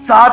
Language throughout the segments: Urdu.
7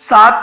7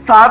7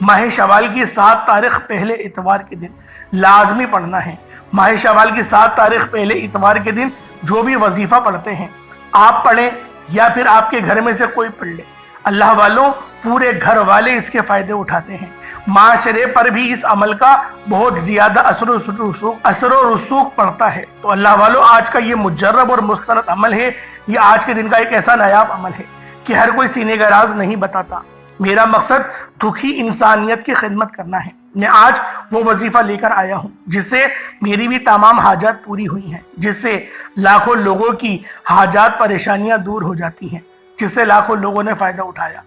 ماہ شوال کی 7 تاریخ پہلے اتوار کے دن لازمی پڑھنا ہے۔ ماہ شوال کی 7 تاریخ پہلے اتوار کے دن جو بھی وظیفہ پڑھتے ہیں آپ پڑھیں یا پھر آپ کے گھر میں سے کوئی پڑھ لے، اللہ والوں پورے گھر والے اس کے فائدے اٹھاتے ہیں۔ معاشرے پر بھی اس عمل کا بہت زیادہ اثر و رسوخ پڑتا ہے۔ تو اللہ والوں آج کا یہ مجرب اور مستند عمل ہے، یہ آج کے دن کا ایک ایسا نایاب عمل ہے کہ ہر کوئی سینے کا راز نہیں بتاتا۔ میرا مقصد دکھی انسانیت کی خدمت کرنا ہے۔ میں آج وہ وظیفہ لے کر آیا ہوں جس سے میری بھی تمام حاجات پوری ہوئی ہیں، جس سے لاکھوں لوگوں کی حاجات پریشانیاں دور ہو جاتی ہیں، جس سے لاکھوں لوگوں نے فائدہ اٹھایا۔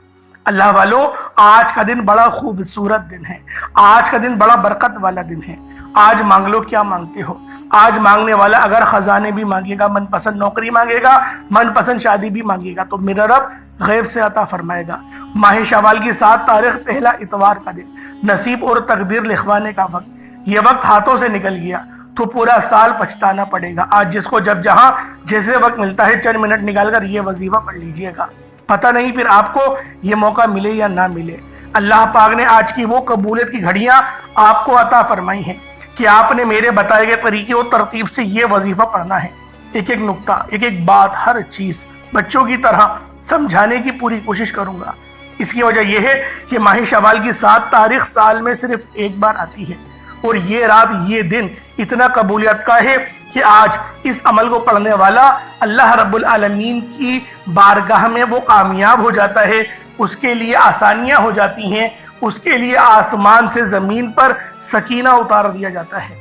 اللہ والوں آج کا دن بڑا خوبصورت دن ہے، آج کا دن بڑا برکت والا دن ہے۔ آج مانگ لو کیا مانگتے ہو۔ آج مانگنے والا اگر خزانے بھی مانگے گا، من پسند نوکری مانگے گا، من پسند شادی بھی مانگے گا تو میرا رب غیب سے عطا فرمائے گا۔ ماہ شوال کی 7 تاریخ پہلا اتوار کا دن، نصیب اور تقدیر لکھوانے کا وقت، یہ وقت ہاتھوں سے نکل گیا تو پورا سال پچھتانا پڑے گا۔ آج جس کو جب جہاں جیسے وقت ملتا ہے چند منٹ نکال کر یہ وظیفہ پڑھ لیجئے گا، پتہ نہیں پھر آپ کو یہ موقع ملے یا نہ ملے۔ اللہ پاک نے آج کی وہ قبولیت کی گھڑیاں آپ کو عطا فرمائی ہیں کہ آپ نے میرے بتائے گئے طریقے اور ترتیب سے یہ وظیفہ پڑھنا ہے۔ ایک ایک نقطہ، ایک ایک بات، ہر چیز بچوں کی طرح سمجھانے کی پوری کوشش کروں گا۔ اس کی وجہ یہ ہے کہ ماہ شوال کی 7 تاریخ سال میں صرف ایک بار آتی ہے اور یہ رات، یہ دن اتنا قبولیت کا ہے کہ آج اس عمل کو پڑھنے والا اللہ رب العالمین کی بارگاہ میں وہ کامیاب ہو جاتا ہے، اس کے لیے آسانیاں ہو جاتی ہیں، اس کے لیے آسمان سے زمین پر سکینہ اتار دیا جاتا ہے۔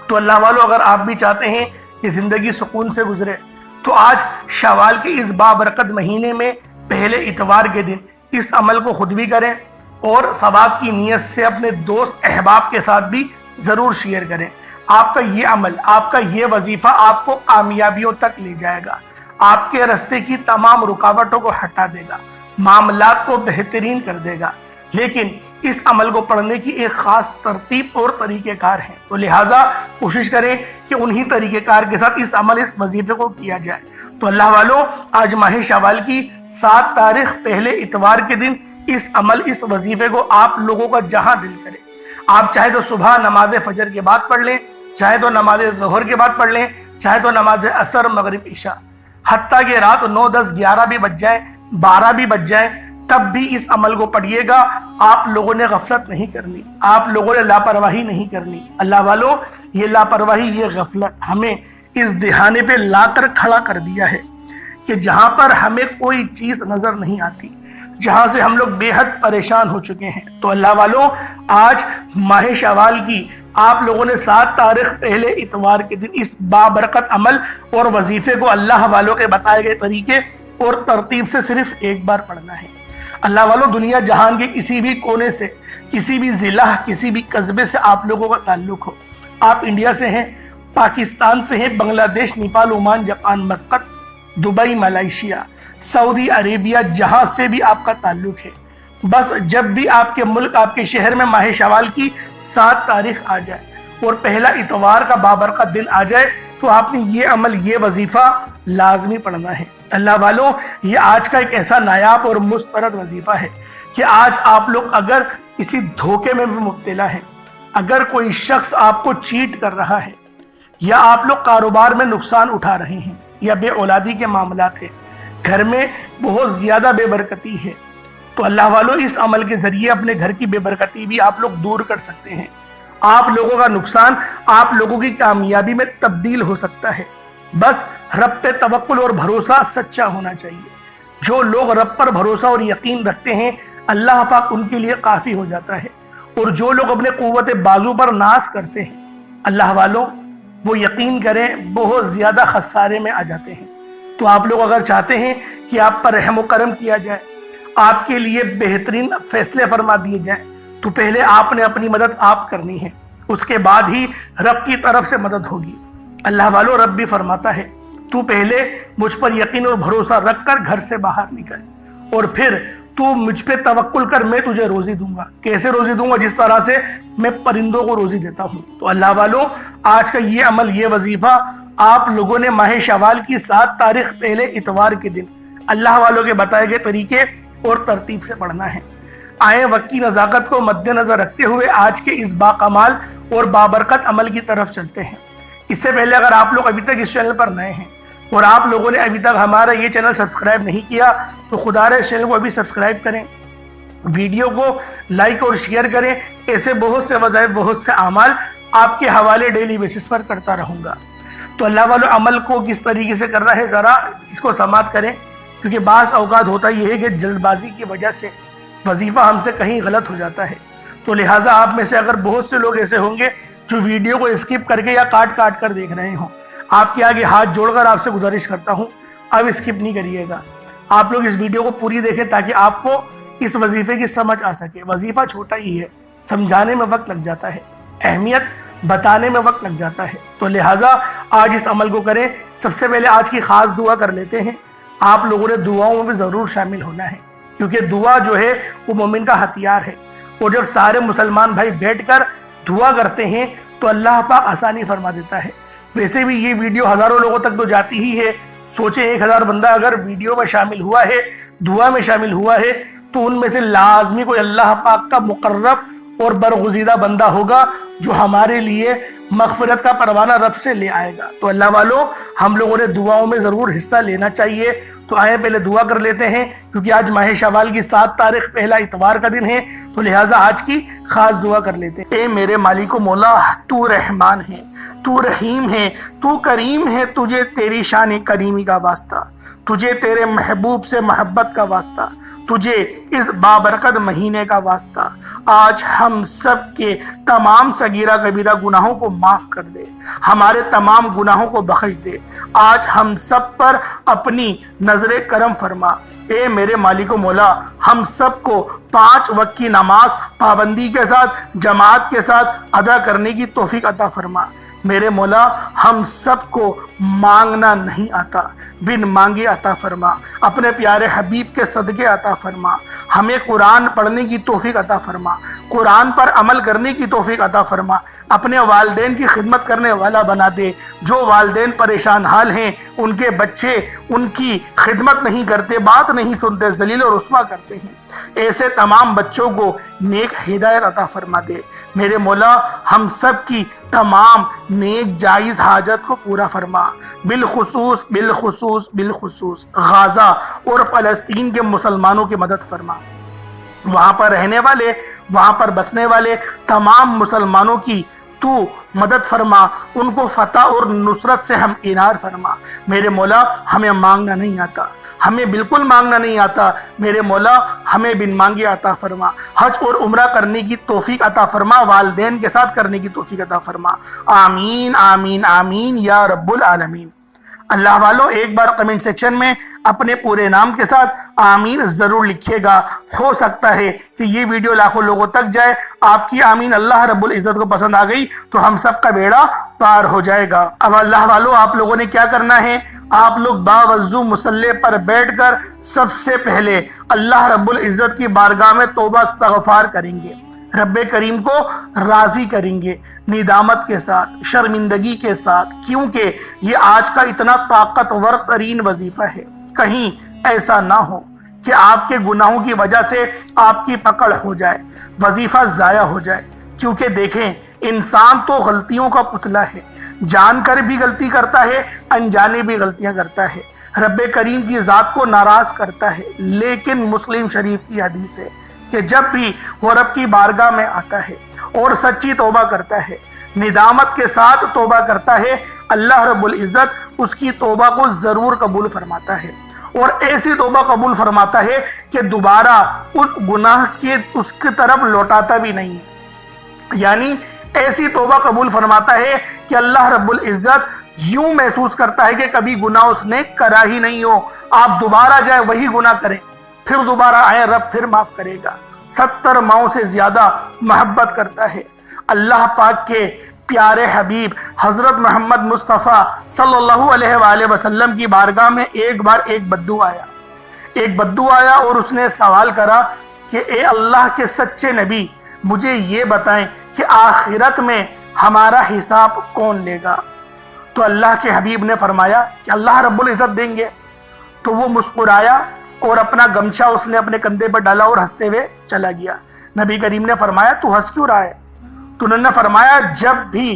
تو اللہ والوں اگر آپ بھی چاہتے ہیں کہ زندگی سکون سے گزرے تو آج شوال کے اس بابرکت مہینے میں پہلے اتوار کے دن اس عمل کو خود بھی کریں اور ثواب کی نیت سے اپنے دوست احباب کے ساتھ بھی ضرور شیئر کریں۔ آپ کا یہ عمل، آپ کا یہ وظیفہ آپ کو کامیابیوں تک لے جائے گا، آپ کے راستے کی تمام رکاوٹوں کو ہٹا دے گا، معاملات کو بہترین کر دے گا۔ لیکن اس عمل کو پڑھنے کی ایک خاص ترتیب اور طریقہ کار ہے، تو لہٰذا کوشش کریں کہ انہی طریقہ کار کے ساتھ اس عمل، اس وظیفے کو کیا جائے۔ تو اللہ والوں آج ماہ شوال کی 7 تاریخ پہلے اتوار کے دن اس عمل، اس وظیفے کو آپ لوگوں کا جہاں دل کرے، آپ چاہے تو صبح نماز فجر کے بعد پڑھ لیں، چاہے تو نماز ظہر کے بعد پڑھ لیں، چاہے تو نماز عصر، مغرب، عشاء، حتیٰ کہ رات 9، 10، 11 بھی بج جائیں، 12 بھی بج جائیں، تب بھی اس عمل کو پڑھیے گا۔ آپ لوگوں نے غفلت نہیں کرنی، آپ لوگوں نے لاپرواہی نہیں کرنی۔ اللہ والوں یہ لاپرواہی، یہ غفلت ہمیں اس دہانے پہ لا کر کھڑا کر دیا ہے کہ جہاں پر ہمیں کوئی چیز نظر نہیں آتی، جہاں سے ہم لوگ بے حد پریشان ہو چکے ہیں۔ تو اللہ والوں آج ماہ شوال کی آپ لوگوں نے 7 تاریخ پہلے اتوار کے دن اس بابرکت عمل اور وظیفے کو اللہ والوں کے بتائے گئے طریقے اور ترتیب سے صرف ایک بار پڑھنا ہے۔ اللہ والوں دنیا جہان کے کسی بھی کونے سے، کسی بھی ضلع، کسی بھی قصبے سے آپ لوگوں کا تعلق ہو، آپ انڈیا سے ہیں، پاکستان سے ہیں، Bangladesh, Nepal, Oman, Japan, Muscat, Dubai, Malaysia, Saudi Arabia, جہاں سے بھی آپ کا تعلق ہے، بس جب بھی آپ کے ملک، آپ کے شہر میں ماہ شوال کی 7 تاریخ آ جائے اور پہلا اتوار کا بابرکت دن آ جائے تو آپ نے یہ عمل، یہ وظیفہ لازمی پڑھنا ہے۔ اللہ والوں یہ آج کا ایک ایسا نایاب اور مسترد وظیفہ ہے کہ آج آپ لوگ اگر کسی دھوکے میں بھی مبتلا ہیں، اگر کوئی شخص آپ کو چیٹ کر رہا ہے، یا آپ لوگ کاروبار میں نقصان اٹھا رہے ہیں، یا بے اولادی کے معاملات ہیں، گھر میں بہت زیادہ بے برکتی ہے، تو اللہ والوں اس عمل کے ذریعے اپنے گھر کی بے برکتی بھی آپ لوگ دور کر سکتے ہیں۔ آپ لوگوں کا نقصان آپ لوگوں کی کامیابی میں تبدیل ہو سکتا ہے۔ بس رب پہ توکل اور بھروسہ سچا ہونا چاہیے۔ جو لوگ رب پر بھروسہ اور یقین رکھتے ہیں اللہ پاک ان کے لیے کافی ہو جاتا ہے، اور جو لوگ اپنے قوت بازو پر ناز کرتے ہیں اللہ والوں وہ یقین کریں بہت زیادہ خسارے میں آ جاتے ہیں۔ تو آپ لوگ اگر چاہتے ہیں کہ آپ پر رحم و کرم کیا جائے، آپ کے لیے بہترین فیصلے فرما دیے جائیں، تو پہلے آپ نے اپنی مدد آپ کرنی ہے، اس کے بعد ہی رب کی طرف سے مدد ہوگی۔ اللہ والوں رب بھی فرماتا ہے تو پہلے مجھ پر یقین اور بھروسہ رکھ کر گھر سے باہر نکل، اور پھر تو مجھ پہ توکل کر، میں تجھے روزی دوں گا۔ کیسے روزی دوں گا؟ جس طرح سے میں پرندوں کو روزی دیتا ہوں۔ تو اللہ والوں آج کا یہ عمل، یہ وظیفہ آپ لوگوں نے ماہ شوال کی 7 تاریخ پہلے اتوار کے دن اللہ والوں کے بتائے گئے طریقے اور ترتیب سے پڑھنا ہے۔ آئیں وقت کی نزاکت کو مد نظر رکھتے ہوئے آج کے اس باکمال اور بابرکت عمل کی طرف چلتے ہیں۔ اس سے پہلے اگر آپ لوگ ابھی تک اس چینل پر نئے ہیں اور آپ لوگوں نے ابھی تک ہمارا یہ چینل سبسکرائب نہیں کیا تو خدا رے اس چینل کو ابھی سبسکرائب کریں، ویڈیو کو لائک اور شیئر کریں۔ ایسے بہت سے وظائف، بہت سے اعمال آپ کے حوالے ڈیلی بیسس پر کرتا رہوں گا۔ تو اللہ والو عمل کو کس طریقے سے کرنا ہے ذرا اس کو سماعت کریں، کیونکہ بعض اوقات ہوتا یہ ہے کہ جلد بازی کی وجہ سے وظیفہ ہم سے کہیں غلط ہو جاتا ہے۔ تو لہٰذا آپ میں سے اگر بہت سے لوگ ایسے ہوں گے جو ویڈیو کو اسکپ کر کے یا کاٹ کر دیکھ رہے ہوں، آپ کے آگے ہاتھ جوڑ کر آپ سے گزارش کرتا ہوں اب اسکپ نہیں کریے گا، آپ لوگ اس ویڈیو کو پوری دیکھیں تاکہ آپ کو اس وظیفے کی سمجھ آ سکے۔ وظیفہ چھوٹا ہی ہے، سمجھانے میں وقت لگ جاتا ہے، اہمیت بتانے میں وقت لگ جاتا ہے، تو لہٰذا آج اس عمل کو کریں۔ سب سے پہلے آج کی خاص دعا کر لیتے ہیں۔ آپ لوگوں نے دعاؤں میں بھی ضرور شامل ہونا ہے، کیونکہ دعا جو ہے وہ مومن کا ہتھیار ہے، اور جب سارے مسلمان بھائی بیٹھ کر دعا کرتے ہیں تو اللہ پاک آسانی فرما دیتا ہے۔ ویسے بھی یہ ویڈیو ہزاروں لوگوں تک تو جاتی ہی ہے، سوچیں 1000 بندہ اگر ویڈیو میں شامل ہوا ہے، دعا میں شامل ہوا ہے، تو ان میں سے لازمی کوئی اللہ پاک کا مقرب اور برگزیدہ بندہ ہوگا جو ہمارے لیے مغفرت کا پروانہ رب سے لے آئے گا۔ تو اللہ والوں، ہم لوگوں نے دعاؤں میں ضرور حصہ لینا چاہیے۔ تو آئیں پہلے دعا کر لیتے ہیں، کیونکہ آج ماہ شوال کی 7 تاریخ پہلا اتوار کا دن ہے، تو لہٰذا آج کی خاص دعا کر لیتے ہیں۔ اے میرے مالک و مولا، تو رحمان ہے، تو رحیم ہے، تو کریم ہے، تجھے تیری شان کریمی کا واسطہ، تجھے تیرے محبوب سے محبت کا واسطہ، تجھے اس بابرکت مہینے کا واسطہ۔ آج ہم سب کے تمام صغیرہ کبیرہ گناہوں کو معاف کر دے، ہمارے تمام گناہوں کو بخش دے۔ آج ہم سب پر اپنی نظر کرم فرما۔ اے میرے مالک و مولا، ہم سب کو 5 وقت کی نماز پابندی کے ساتھ، جماعت کے ساتھ ادا کرنے کی توفیق عطا فرما۔ میرے مولا، ہم سب کو مانگنا نہیں آتا، بن مانگے عطا فرما۔ اپنے پیارے حبیب کے صدقے عطا فرما۔ ہمیں قرآن پڑھنے کی توفیق عطا فرما، قرآن پر عمل کرنے کی توفیق عطا فرما۔ اپنے والدین کی خدمت کرنے والا بنا دے۔ جو والدین پریشان حال ہیں، ان کے بچے ان کی خدمت نہیں کرتے، بات نہیں سنتے، ذلیل و رسوا کرتے ہیں، ایسے تمام بچوں کو نیک ہدایت عطا فرما دے۔ میرے مولا، ہم سب کی تمام نیک جائز حاجت کو پورا فرما۔ بالخصوص غزہ اور فلسطین کے مسلمانوں کی مدد فرما۔ وہاں پر رہنے والے، وہاں پر بسنے والے تمام مسلمانوں کی تو مدد فرما، ان کو فتح اور نصرت سے ہم انار فرما۔ میرے مولا، ہمیں مانگنا نہیں آتا، ہمیں بالکل مانگنا نہیں آتا، میرے مولا ہمیں بن مانگے عطا فرما۔ حج اور عمرہ کرنے کی توفیق عطا فرما، والدین کے ساتھ کرنے کی توفیق عطا فرما۔ آمین آمین آمین یا رب العالمین۔ اللہ والوں، ایک بار کمنٹ سیکشن میں اپنے پورے نام کے ساتھ آمین ضرور لکھیے گا۔ ہو سکتا ہے کہ یہ ویڈیو لاکھوں لوگوں تک جائے، آپ کی آمین اللہ رب العزت کو پسند آ گئی تو ہم سب کا بیڑا پار ہو جائے گا۔ اب اللہ والوں، آپ لوگوں نے کیا کرنا ہے؟ آپ لوگ باوضو مصلی پر بیٹھ کر سب سے پہلے اللہ رب العزت کی بارگاہ میں توبہ استغفار کریں گے، رب کریم کو راضی کریں گے، ندامت کے ساتھ، شرمندگی کے ساتھ، کیونکہ یہ آج کا اتنا طاقتور ترین وظیفہ ہے۔ کہیں ایسا نہ ہو کہ آپ کے گناہوں کی وجہ سے آپ کی پکڑ ہو جائے، وظیفہ ضائع ہو جائے، کیونکہ دیکھیں انسان تو غلطیوں کا پتلا ہے، جان کر بھی غلطی کرتا ہے، انجانے بھی غلطیاں کرتا ہے، رب کریم کی ذات کو ناراض کرتا ہے۔ لیکن مسلم شریف کی حدیث ہے کہ جب بھی وہ رب کی بارگاہ میں آتا ہے اور سچی توبہ کرتا ہے، ندامت کے ساتھ توبہ کرتا ہے، اللہ رب العزت اس کی توبہ کو ضرور قبول فرماتا ہے، اور ایسی توبہ قبول فرماتا ہے کہ دوبارہ اس گناہ کے اس کی طرف لوٹاتا بھی نہیں ہے۔ یعنی ایسی توبہ قبول فرماتا ہے کہ اللہ رب العزت یوں محسوس کرتا ہے کہ کبھی گناہ اس نے کرا ہی نہیں ہو، آپ دوبارہ جائیں وہی گناہ کریں، پھر دوبارہ آئیں، رب پھر معاف کرے گا۔ 70 ماؤں سے زیادہ محبت کرتا ہے۔ اللہ پاک کے پیارے حبیب حضرت محمد مصطفیٰ صلی اللہ علیہ وآلہ وسلم کی بارگاہ میں ایک بار ایک بدو آیا اور اس نے سوال کرا کہ اے اللہ کے سچے نبی، مجھے یہ بتائیں کہ آخرت میں ہمارا حساب کون لے گا؟ تو اللہ کے حبیب نے فرمایا کہ اللہ رب العزت دیں گے۔ تو وہ مسکرایا اور اپنا گمچھا اس نے اپنے کندھے پر ڈالا اور ہنستے ہوئے چلا گیا۔ نبی کریم نے فرمایا تو ہنس کیوں رہا ہے؟ تو انہوں نے فرمایا جب بھی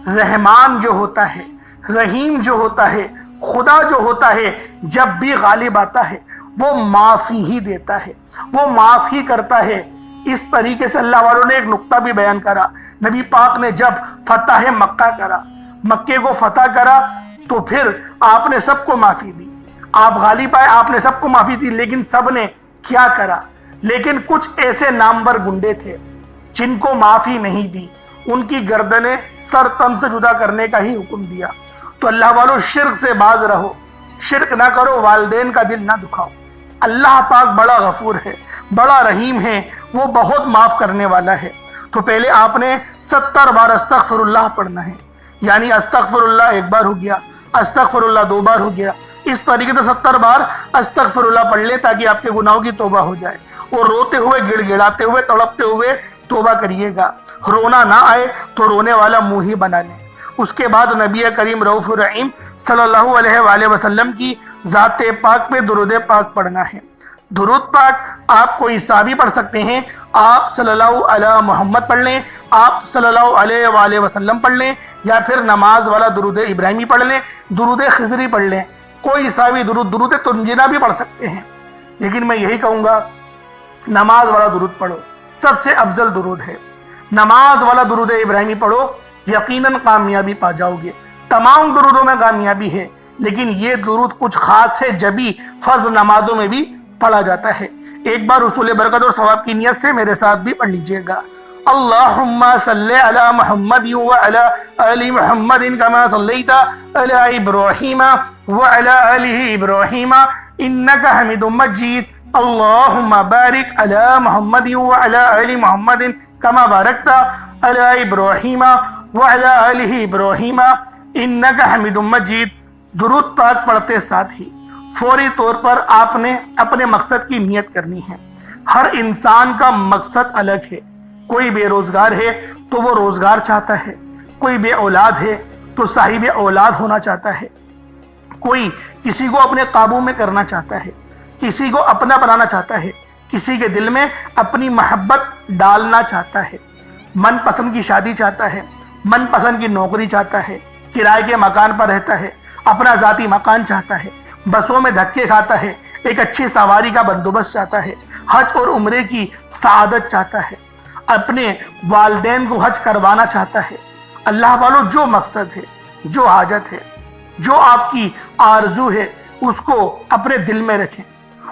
رحمان جو ہوتا ہے، رحیم جو ہوتا ہے، خدا جو ہوتا ہے، جب بھی غالب آتا ہے وہ معافی ہی دیتا ہے، وہ معاف ہی کرتا ہے۔ اس طریقے سے اللہ والوں نے ایک نقطہ بھی بیان کرا۔ نبی پاک نے جب فتح مکہ کرا، مکے کو فتح کرا، تو پھر آپ نے سب کو معافی دی، آپ غالب آئے، آپ نے سب کو معافی دی، لیکن سب نے کیا کرا؟ لیکن کچھ ایسے نامور گنڈے تھے جن کو معافی نہیں دی، ان کی گردنیں سر تن سے جدا کرنے کا ہی حکم دیا۔ تو اللہ والوں شرک سے باز رہو، شرک نہ کرو، والدین کا دل نہ دکھاؤ۔ اللہ پاک بڑا غفور ہے، بڑا رحیم ہے، وہ بہت معاف کرنے والا ہے۔ تو پہلے آپ نے 70 بار استغفر اللہ پڑھنا ہے، یعنی استغفر اللہ ایک بار ہو گیا، استغفر اللہ 2 بار ہو گیا، اس طریقے سے 70 بار استغفر اللہ پڑھ لیں تاکہ آپ کے گناہوں کی توبہ ہو جائے۔ اور روتے ہوئے، گڑ گڑاتے ہوئے، تڑپتے ہوئے توبہ کریے گا۔ رونا نہ آئے تو رونے والا منہ ہی بنا لیں۔ اس کے بعد نبی کریم رؤوف الرحیم صلی اللہ علیہ وآلہ وسلم کی ذات پاک پہ درود پاک پڑھنا ہے۔ درود پاک آپ کوئی سا بھی پڑھ سکتے ہیں، آپ صلی اللہ علیہ محمد پڑھ لیں، آپ صلی اللہ علیہ وآلہ وسلم پڑھ لیں، یا پھر نماز والا درود ابراہیمی پڑھ لیں، درود خضری پڑھ لیں، کوئی سا بھی درود تنجینا بھی پڑھ سکتے ہیں۔ لیکن میں یہی کہوں گا نماز والا درود پڑھو، سب سے افضل درود ہے۔ نماز والا درود ابراہیمی پڑھو، یقیناً کامیابی پا جاؤ گے۔ تمام درودوں میں کامیابی ہے، لیکن یہ درود کچھ خاص ہے جبھی فرض نمازوں میں بھی پڑھا جاتا ہے۔ ایک بار حصول برکت اور ثواب کی نیت سے میرے ساتھ بھی پڑھ لیجئے گا۔ اللہم صلی علی محمد وعلی آل محمد کما صلیت علی ابراہیم وعلی آل ابراہیم انکا حمید مجید۔ اللہم بارک علی محمد وعلی آل محمد کما بارکت علی ابراہیم وعلی آل ابراہیم انکا حمید مجید۔ درود پاک پڑھتے ساتھ ہی فوری طور پر آپ نے اپنے مقصد کی نیت کرنی ہے۔ ہر انسان کا مقصد الگ ہے۔ کوئی بے روزگار ہے تو وہ روزگار چاہتا ہے، کوئی بے اولاد ہے تو صاحب اولاد ہونا چاہتا ہے، کوئی کسی کو اپنے قابو میں کرنا چاہتا ہے، کسی کو اپنا بنانا چاہتا ہے، کسی کے دل میں اپنی محبت ڈالنا چاہتا ہے، من پسند کی شادی چاہتا ہے، من پسند کی نوکری چاہتا ہے، کرائے کے مکان پر رہتا ہے، اپنا ذاتی مکان چاہتا ہے، بسوں میں دھکے کھاتا ہے، ایک اچھی سواری کا بندوبست چاہتا ہے، حج اور عمرے کی سعادت چاہتا ہے، اپنے والدین کو حج کروانا چاہتا ہے۔ اللہ والوں جو مقصد ہے، جو حاجت ہے، جو آپ کی آرزو ہے، اس کو اپنے دل میں رکھیں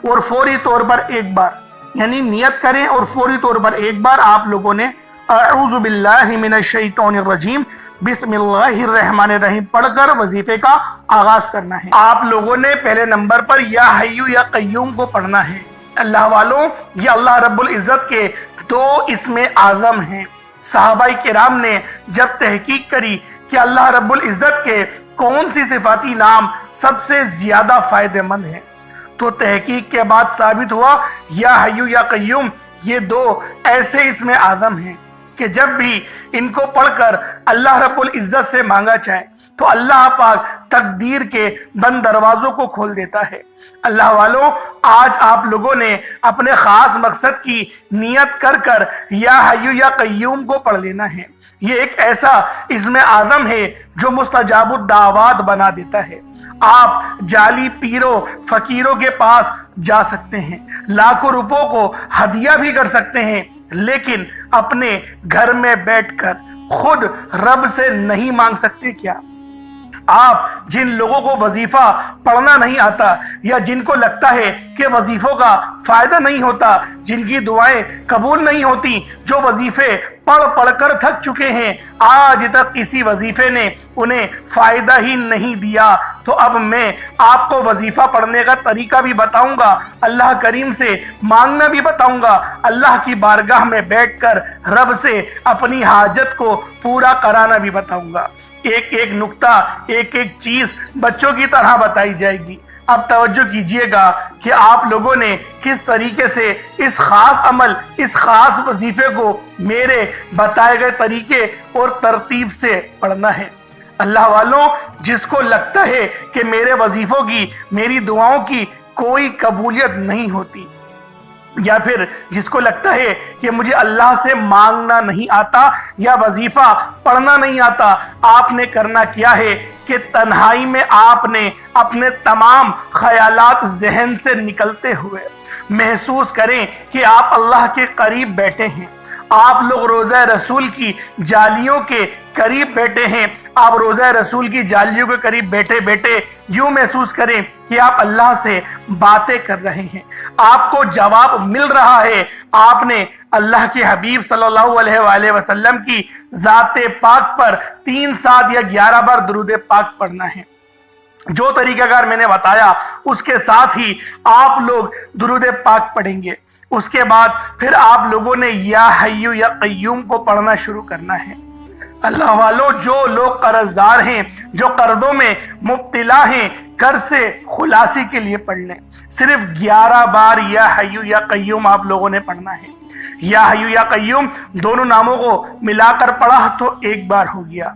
اور فوری طور پر ایک بار یعنی نیت کریں، اور فوری طور پر ایک بار آپ لوگوں نے اعوذ باللہ من الشیطان الرجیم بسم اللہ الرحمن الرحیم پڑھ کر وظیفے کا آغاز کرنا ہے۔ آپ لوگوں نے پہلے نمبر پر یا حی یا قیوم کو پڑھنا ہے۔ اللہ والوں، یہ اللہ رب العزت کے 2 اسم اعظم ہیں۔ صحابہ کرام نے جب تحقیق کری کہ اللہ رب العزت کے کون سی صفاتی نام سب سے زیادہ فائدہ مند ہیں، تو تحقیق کے بعد ثابت ہوا یا حی یا قیوم یہ 2 ایسے اسم اعظم ہیں کہ جب بھی ان کو پڑھ کر اللہ رب العزت سے مانگا جائے تو اللہ پاک تقدیر کے بند دروازوں کو کھول دیتا ہے۔ اللہ والوں، آج آپ لوگوں نے اپنے خاص مقصد کی نیت کر کر یا حی یا قیوم کو پڑھ لینا ہے۔ یہ ایک ایسا اسم اعظم ہے جو مستجاب الدعوات بنا دیتا ہے۔ آپ جعلی پیروں فقیروں کے پاس جا سکتے ہیں، لاکھوں روپوں کو ہدیہ بھی کر سکتے ہیں، لیکن اپنے گھر میں بیٹھ کر خود رب سے نہیں مانگ سکتے کیا؟ آپ جن لوگوں کو وظیفہ پڑھنا نہیں آتا، یا جن کو لگتا ہے کہ وظیفوں کا فائدہ نہیں ہوتا، جن کی دعائیں قبول نہیں ہوتی، جو وظیفے پڑھ پڑھ کر تھک چکے ہیں، آج تک کسی وظیفے نے انہیں فائدہ ہی نہیں دیا، تو اب میں آپ کو وظیفہ پڑھنے کا طریقہ بھی بتاؤں گا، اللہ کریم سے مانگنا بھی بتاؤں گا، اللہ کی بارگاہ میں بیٹھ کر رب سے اپنی حاجت کو پورا کرانا بھی بتاؤں گا۔ ایک ایک نقطہ، ایک ایک چیز بچوں کی طرح بتائی جائے گی۔ اب توجہ کیجئے گا کہ آپ لوگوں نے کس طریقے سے اس خاص عمل، اس خاص وظیفے کو میرے بتائے گئے طریقے اور ترتیب سے پڑھنا ہے۔ اللہ والوں، جس کو لگتا ہے کہ میرے وظیفوں کی، میری دعاؤں کی کوئی قبولیت نہیں ہوتی، یا پھر جس کو لگتا ہے کہ مجھے اللہ سے مانگنا نہیں آتا یا وظیفہ پڑھنا نہیں آتا، آپ نے کرنا کیا ہے کہ تنہائی میں آپ نے اپنے تمام خیالات ذہن سے نکلتے ہوئے محسوس کریں کہ آپ اللہ کے قریب بیٹھے ہیں، آپ لوگ روضہ رسول کی جالیوں کے قریب بیٹھے ہیں، آپ روضہ رسول کی جالیوں کے قریب بیٹھے بیٹھے یوں محسوس کریں کہ آپ اللہ سے باتیں کر رہے ہیں، آپ کو جواب مل رہا ہے۔ آپ نے اللہ کے حبیب صلی اللہ علیہ وآلہ وسلم کی ذات پاک پر 3 7 یا 11 بار درود پاک پڑھنا ہے۔ جو طریقہ کار میں نے بتایا اس کے ساتھ ہی آپ لوگ درود پاک پڑھیں گے۔ اس کے بعد پھر آپ لوگوں نے یا حیو یا قیوم کو پڑھنا شروع کرنا ہے۔ اللہ والوں، جو لوگ قرض دار ہیں، جو قرضوں میں مبتلا ہیں، قرض سے خلاصی کے لیے پڑھ لیں۔ صرف 11 بار یا حیو یا قیوم آپ لوگوں نے پڑھنا ہے۔ یا حیو یا قیوم دونوں ناموں کو ملا کر پڑھا تو 1 بار ہو گیا،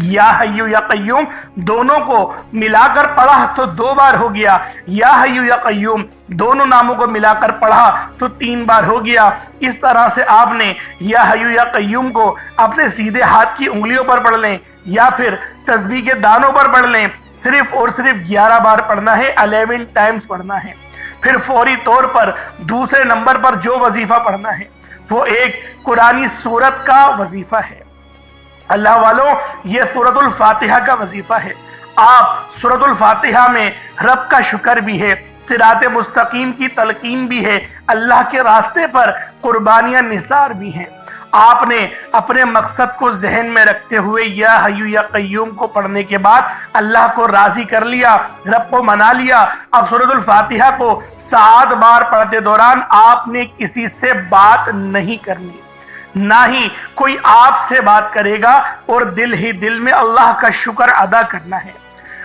یا حیو یا قیوم دونوں کو ملا کر پڑھا تو 2 بار ہو گیا، یا حیو یا قیوم دونوں ناموں کو ملا کر پڑھا تو 3 بار ہو گیا۔ اس طرح سے آپ نے یا حیو یا قیوم کو اپنے سیدھے ہاتھ کی انگلیوں پر پڑھ لیں یا پھر تسبیح کے دانوں پر پڑھ لیں۔ صرف اور صرف 11 بار پڑھنا ہے، 11 ٹائمز پڑھنا ہے۔ پھر فوری طور پر دوسرے نمبر پر جو وظیفہ پڑھنا ہے وہ ایک قرآنی سورت کا وظیفہ ہے۔ اللہ والوں، یہ سورۃ الفاتحہ کا وظیفہ ہے۔ آپ سورۃ الفاتحہ میں رب کا شکر بھی ہے، صراط مستقیم کی تلقین بھی ہے، اللہ کے راستے پر قربانیاں نثار بھی ہیں۔ آپ نے اپنے مقصد کو ذہن میں رکھتے ہوئے یا حیو یا قیوم کو پڑھنے کے بعد اللہ کو راضی کر لیا، رب کو منا لیا۔ اب سورۃ الفاتحہ کو 7 بار پڑھتے دوران آپ نے کسی سے بات نہیں کرنی، نہ ہی کوئی آپ سے بات کرے گا، اور دل ہی دل میں اللہ کا شکر ادا کرنا ہے۔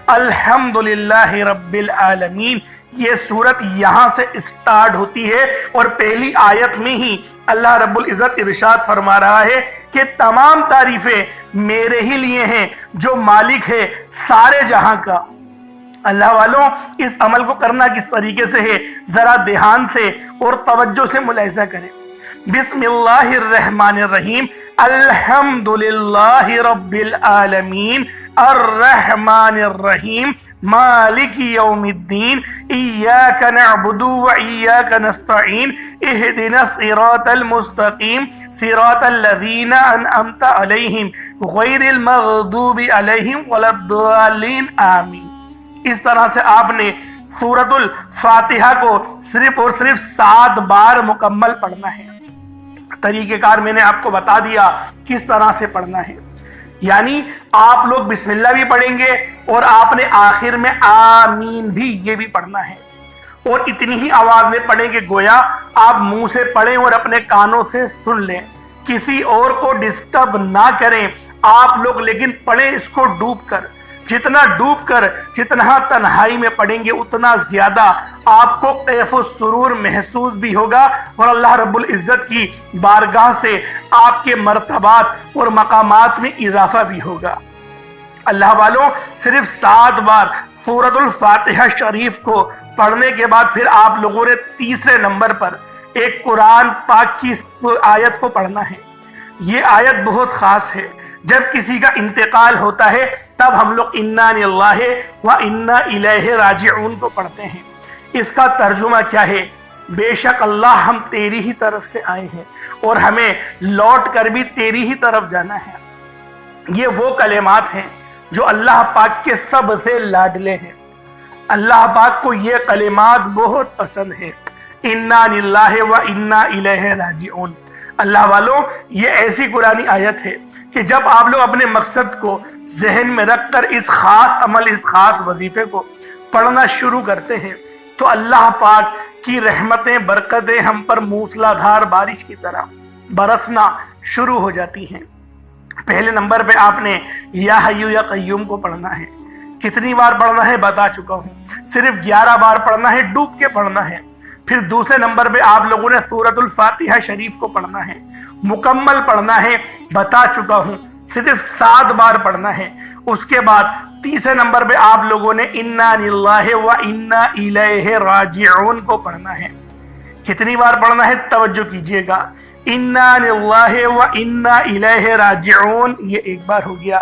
الحمدللہ رب العالمین، یہ سورت یہاں سے اسٹارٹ ہوتی ہے، اور پہلی آیت میں ہی اللہ رب العزت ارشاد فرما رہا ہے کہ تمام تعریفیں میرے ہی لیے ہیں جو مالک ہے سارے جہاں کا۔ اللہ والوں، اس عمل کو کرنا کس طریقے سے ہے ذرا دھیان سے اور توجہ سے ملاحظہ کریں۔ بسم اللہ الرحمن الرحیم، الحمدللہ رب العالمین، الرحمن الرحیم، مالک یوم الدین، ایاک نعبد و ایاک نستعین، اہدنا الصراط المستقیم، صراط الذین انعمت علیہم غیر المغضوب علیہم ولا الضالین، آمین۔ اس طرح سے آپ نے سورۃ الفاتحہ کو صرف اور صرف 7 بار مکمل پڑھنا ہے۔ طریقہ کار میں نے آپ کو بتا دیا کس طرح سے پڑھنا ہے، یعنی آپ لوگ بسم اللہ بھی پڑھیں گے اور آپ نے آخر میں آمین بھی یہ بھی پڑھنا ہے، اور اتنی ہی آواز میں پڑھیں کہ گویا آپ منہ سے پڑھیں اور اپنے کانوں سے سن لیں، کسی اور کو ڈسٹرب نہ کریں آپ لوگ، لیکن پڑھیں اس کو ڈوب کر۔ جتنا ڈوب کر، جتنا تنہائی میں پڑھیں گے اتنا زیادہ آپ کو کیف و سرور محسوس بھی ہوگا، اور اللہ رب العزت کی بارگاہ سے آپ کے مرتبات اور مقامات میں اضافہ بھی ہوگا۔ اللہ والوں، صرف 7 بار سورۃ الفاتحہ شریف کو پڑھنے کے بعد پھر آپ لوگوں نے تیسرے نمبر پر ایک قرآن پاک کی آیت کو پڑھنا ہے۔ یہ آیت بہت خاص ہے۔ جب کسی کا انتقال ہوتا ہے تب ہم لوگ انا للہ و انا الیہ راجعون کو پڑھتے ہیں۔ اس کا ترجمہ کیا ہے؟ بے شک اللہ، ہم تیری ہی طرف سے آئے ہیں اور ہمیں لوٹ کر بھی تیری ہی طرف جانا ہے۔ یہ وہ کلمات ہیں جو اللہ پاک کے سب سے لاڈلے ہیں۔ اللہ پاک کو یہ کلمات بہت پسند ہیں، انا للہ و انا الیہ راجعون۔ اللہ والوں، یہ ایسی قرآنی آیت ہے کہ جب آپ لوگ اپنے مقصد کو ذہن میں رکھ کر اس خاص عمل، اس خاص وظیفے کو پڑھنا شروع کرتے ہیں تو اللہ پاک کی رحمتیں، برکتیں ہم پر موسلا دھار بارش کی طرح برسنا شروع ہو جاتی ہیں۔ پہلے نمبر پہ آپ نے یا حیو یا قیوم کو پڑھنا ہے۔ کتنی بار پڑھنا ہے بتا چکا ہوں، صرف 11 بار پڑھنا ہے، ڈوب کے پڑھنا ہے۔ پھر دوسرے نمبر پہ آپ لوگوں نے سورۃ الفاتحہ شریف کو پڑھنا ہے، مکمل پڑھنا ہے، بتا چکا ہوں۔ صرف 7 بار پڑھنا ہے۔ اس کے بعد تیسرے نمبر پہ آپ لوگوں نے انا للہ و انا الیہ راجعون کو پڑھنا ہے۔ کتنی بار پڑھنا ہے توجہ کیجئے گا۔ انا للہ و انا الیہ راجعون یہ ایک بار ہو گیا،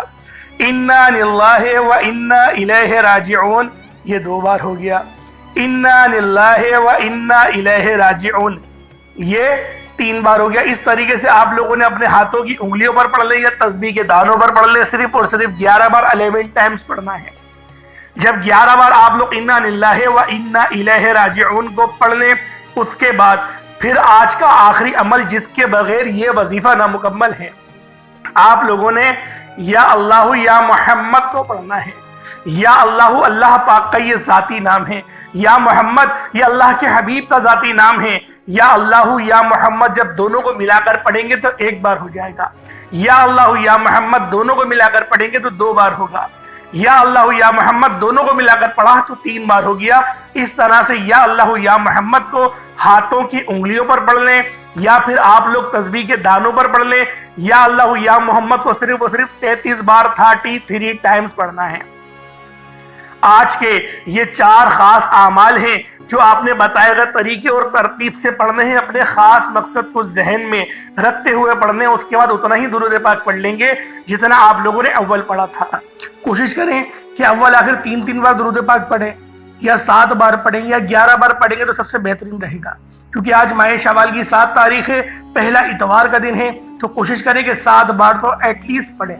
انا للہ و انا الیہ راجعون یہ 2 بار ہو گیا، انا للہ و انا الیہ راجعون یہ 3 بار ہو گیا۔ اس طریقے سے آپ لوگوں نے اپنے ہاتھوں کی انگلیوں پر پڑھ لے یا تسبیح کے دانوں پر پڑھ لے، صرف اور صرف 11 بار 11 ٹائمز پڑھنا ہے۔ جب 11 بار آپ لوگ انا للہ و انا الیہ راجعون کو پڑھ لیں، اس کے بعد پھر آج کا آخری عمل جس کے بغیر یہ وظیفہ نامکمل ہے، آپ لوگوں نے یا اللہ یا محمد کو پڑھنا ہے۔ یا اللہ اللہ پاک کا یہ ذاتی نام ہے، یا محمد یہ اللہ کے حبیب کا ذاتی نام ہے۔ یا اللہ یا محمد جب دونوں کو ملا کر پڑھیں گے تو 1 بار ہو جائے گا، یا اللہ یا محمد دونوں کو ملا کر پڑھیں گے تو 2 بار ہوگا، یا اللہ یا محمد دونوں کو ملا کر پڑھا تو 3 بار ہو گیا۔ اس طرح سے یا اللہ یا محمد کو ہاتھوں کی انگلیوں پر پڑھ لیں، یا پھر آپ لوگ تسبیح کے دانوں پر پڑھ لیں۔ یا اللہ یا محمد کو صرف اور صرف 33 بار 33 ٹائمز پڑھنا ہے۔ آج کے یہ 4 خاص اعمال ہیں جو آپ نے بتائے گئے طریقے اور ترتیب سے پڑھنے ہیں، اپنے خاص مقصد کو ذہن میں رکھتے ہوئے پڑھنے ہیں۔ اس کے بعد اتنا ہی درود پاک پڑھ لیں گے جتنا آپ لوگوں نے اول پڑھا تھا۔ کوشش کریں کہ اول آخر 3 بار درود پاک پڑھیں، یا 7 بار پڑھیں، یا 11 بار پڑھیں گے تو سب سے بہترین رہے گا، کیونکہ آج ماہ شوال کی 7 تاریخ ہے، پہلا اتوار کا دن ہے، تو کوشش کریں کہ 7 بار تو ایٹ لیسٹ پڑھیں۔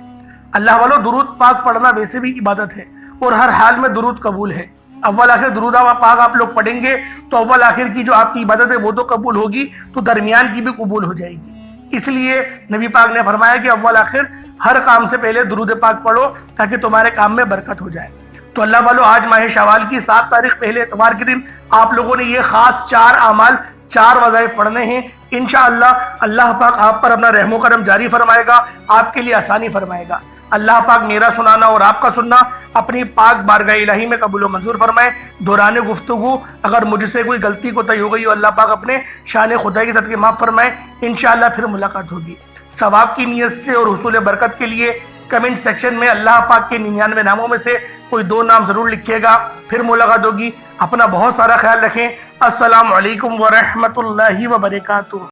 اللہ والو درود پاک پڑھنا ویسے بھی عبادت ہے اور ہر حال میں درود قبول ہے۔ اول آخر درود پاک آپ لوگ پڑھیں گے تو اول آخر کی جو آپ کی عبادت ہے وہ تو قبول ہوگی، تو درمیان کی بھی قبول ہو جائے گی۔ اس لیے نبی پاک نے فرمایا کہ اول آخر ہر کام سے پہلے درود پاک پڑھو تاکہ تمہارے کام میں برکت ہو جائے۔ تو اللہ والو آج ماہ شوال کی 7 تاریخ پہلے اتوار کے دن آپ لوگوں نے یہ خاص 4 اعمال 4 وظائف پڑھنے ہیں۔ انشاءاللہ اللہ پاک آپ پر اپنا رحم و کرم جاری فرمائے گا، آپ کے لیے آسانی فرمائے گا۔ اللہ پاک میرا سنانا اور آپ کا سننا اپنی پاک بارگاہ الہی میں قبول و منظور فرمائے۔ دوران گفتگو اگر مجھ سے کوئی غلطی کوتاہی ہو گئی ہو، اللہ پاک اپنے شان خدائی کے صدقے معاف فرمائے۔ انشاءاللہ پھر ملاقات ہوگی۔ ثواب کی نیت سے اور حصول برکت کے لیے کمنٹ سیکشن میں اللہ پاک کے 99 ناموں میں سے کوئی 2 نام ضرور لکھیے گا۔ پھر ملاقات ہوگی۔ اپنا بہت سارا خیال رکھیں۔ السلام علیکم ورحمۃ اللہ وبرکاتہ۔